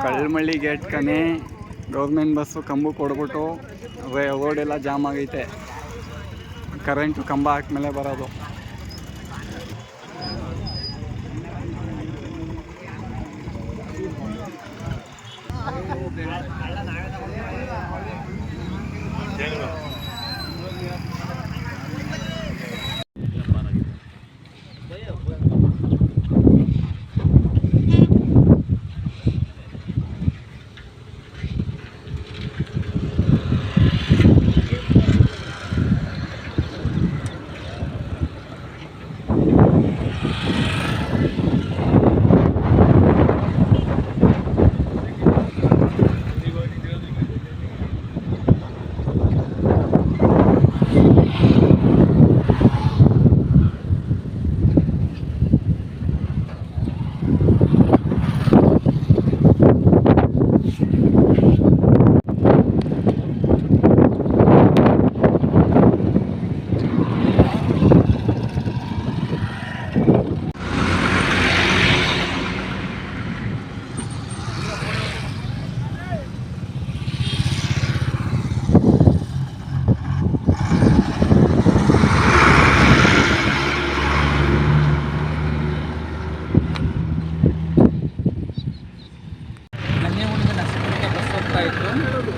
ಕಳ್ಮಳ್ಳಿ gate ಕನೆ government bus ಕಂಬ ಕೊಡ್ಬಿಟ್ಟು ರೋಡೆಲ್ಲ jam ಆಗೈತೆ. ಕರೆಂಟು ಕಂಬ ಹಾಕ್ಮೇಲೆ ಬರೋದು.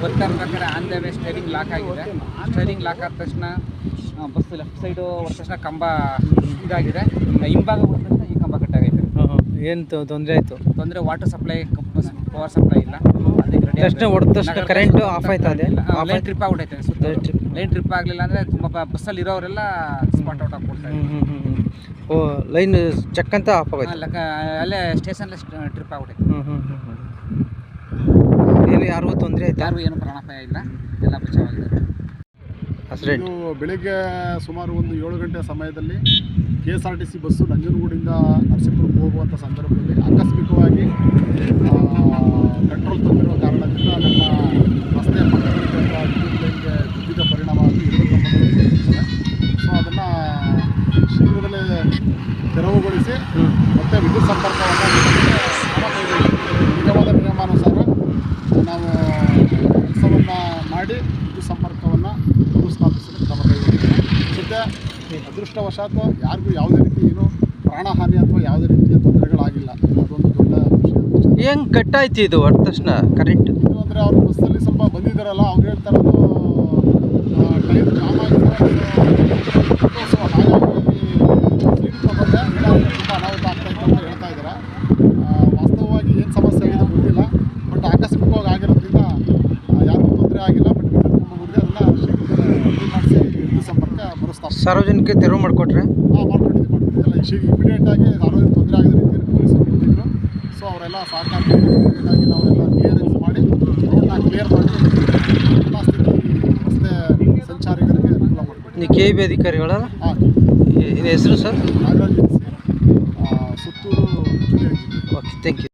ಗೊತ್ತಾದ ಪ್ರಕಾರ on the way steering lock ಆಗಿದೆ. ಸ್ಟೇರಿಂಗ್ ಲಾಕ್ ಆದ ತಕ್ಷಣ ಬಸ್ ಲೆಫ್ಟ್ ಸೈಡು ಹೊರ ತಕ್ಷಣ ಕಂಬ ಇದಾಗಿದೆ. ಹಿಂಭಾಗ ಬಂದ ತಕ್ಷಣ ಈ ಕಂಬ ಕಟ್ಟಾಗೈತೆ. ಏನು ತೊಂದರೆ ಆಯಿತು? ತೊಂದರೆ ವಾಟರ್ ಸಪ್ಲೈ, ಪವರ್ ಸಪ್ಲೈ ಇಲ್ಲ. ತಕ್ಷಣ ಹೊಡೆದ ತಕ್ಷಣ ಕರೆಂಟು ಆಫ್ ಆಯ್ತಾ? ಅದೇ ಲೈನ್ ಟ್ರಿಪ್ ಆಗ್ಬಿಟ್ಟೈತೆ. ಲೈನ್ ಟ್ರಿಪ್ ಆಗಲಿಲ್ಲ ಅಂದರೆ ತುಂಬ ಬಸ್ಸಲ್ಲಿ ಇರೋರೆಲ್ಲ ಸ್ಪಾಟ್ ಔಟ್ ಆಗ್ಬಿಡ್ತಾರೆ. ಓ, ಲೈನ್ ಚೆಕ್ ಅಂತ ಆಫ್ ಆಗೋಯ್ತು. ಅಲ್ಲೇ ಸ್ಟೇಷನ್ ಟ್ರಿಪ್ ಆಗ್ಬಿಟ್ಟೈತೆ. ಏನು ಯಾರಿಗೂ ತೊಂದರೆ ಆಯ್ತು? ಯಾರಿಗೂ ಏನು ಪ್ರಾಣಾಪಾಯ ಇಲ್ಲ, ಎಲ್ಲ ಬಚಾವಾಗಿದೆ. ಇದು ಬೆಳಿಗ್ಗೆ ಸುಮಾರು ಒಂದು 7 ಗಂಟೆ ಸಮಯದಲ್ಲಿ KSRTC ಬಸ್ಸು ನಂಜನಗೂಡಿಂದ ನರಸೀಪುರಕ್ಕೆ ಹೋಗುವಂಥ ಸಂದರ್ಭದಲ್ಲಿ ಆಕಸ್ಮಿಕವಾಗಿ ಕಂಟ್ರೋಲ್ ತಪ್ಪಿರುವ ಕಾರಣದಿಂದ ನಮ್ಮ ರಸ್ತೆಯ ಪಕ್ಕದಲ್ಲಿದ್ದಂಥ ವಿದ್ಯುತ್ ಲೈನ್ಗೆ ಗುದ್ದಿದ ಪರಿಣಾಮವಾಗಿ 2 ಕಂಬಗಳು ಇರ್ತವೆ. ಸೊ ಅದನ್ನು ಶೀಘ್ರದಲ್ಲೇ ತೆರವುಗೊಳಿಸಿ ಮತ್ತೆ ವಿದ್ಯುತ್ ಸಂಪರ್ಕವನ್ನು ನಿಜವಾದ ನಿಯಮಾನುಸಾರ ನಾವು ಕೆಲಸವನ್ನು ಮಾಡಿ ವಿದ್ಯುತ್ ಸಂಪರ್ಕವನ್ನು ಮರುಸ್ಥಾಪಿಸಲು ಕ್ರಮ ಕೈಗೊಂಡಿದ್ದೇವೆ. ಸದ್ಯ ಅದೃಷ್ಟವಶಾತ್ ಯಾರಿಗೂ ಯಾವುದೇ ರೀತಿ ಏನು ಪ್ರಾಣಹಾನಿ ಅಥವಾ ಯಾವುದೇ ರೀತಿಯ ತೊಂದರೆಗಳಾಗಿಲ್ಲ. ಅದೊಂದು ದೊಡ್ಡ ವಿಷಯ. ಹೆಂಗೆ ಕಟ್ಟಾಯ್ತು ಇದು ಹೊರ ತಕ್ಷಣ ಕರೆಂಟ್? ಅಂದರೆ ಅವರು ಬಸ್ಸಲ್ಲಿ ಸ್ವಲ್ಪ ಬಂದಿದ್ದಾರಲ್ಲ, ಅವ್ರು ಹೇಳ್ತಾ ಇರೋದು ಟೈರ್ ಜಾಮ್ ಆಗಿದೆ. ಸೊ ಹಾಗಾಗಿ ಸೀಟ್ ತಗೊಂಡೆ ತುಂಬ ಅನಾಹುತ ಆಗ್ತಾಯಿತ್ತು ಅಂತ ಹೇಳ್ತಾ ಇದ್ದಾರೆ. ವಾಸ್ತವವಾಗಿ ಏನು ಸಮಸ್ಯೆ ಆಗಿದೆ ಗೊತ್ತಿಲ್ಲ. ಬಟ್ ಆಕಸ್ಮಿಕವಾಗಿ ಆಗಿರೋದ್ರಿಂದ ಯಾರಿಗೂ ತೊಂದರೆ ಆಗಿಲ್ಲ. ಬಟ್ ವಿದ್ಯುತ್ ಕಂಬ ಮುರಿದು ಅದನ್ನು ಶೀಘ್ರದಲ್ಲೇ ಮಾಡಿಸಿ ವಿದ್ಯುತ್ ಸಂಪರ್ಕ ಮರುಸ್ಥಾಪನೆ ಸಾರ್ವಜನಿಕ ತೆರವು ಮಾಡಿಕೊಟ್ರೆ? ಮಾಡ್ಕೊಂಡಿದ್ದೀವಿ ಎಲ್ಲ ಇಮಿಡಿಯೇಟಾಗಿ ಯಾರೋ ತೊಂದರೆ ಆಗಿದ ರೀತಿಯಲ್ಲಿ ಪೊಲೀಸರು ಬಂದಿದ್ದರು. ಸೊ ಅವರೆಲ್ಲ ಸಹಕಾರ ಇಮಿಡಿಯೇಟಾಗಿ ನಾವೆಲ್ಲ ಕ್ಲಿಯರೆನ್ಸ್ ಮಾಡಿ ರೋಡ್ನ ಕ್ಲಿಯರ್ ಮಾಡಿ ಸ್ಥಿತಿ ರಸ್ತೆ ಸಂಚಾರಿಗಳಿಗೆ ಅನುಕೂಲ ಮಾಡಿಕೊಡ್ತೀವಿ. ನೀವು KEB ಅಧಿಕಾರಿಗಳಲ್ಲ? ಹಾಂ. ಇದು ಹೆಸರು sir? Nagaraj Suttur. Okay, thank you.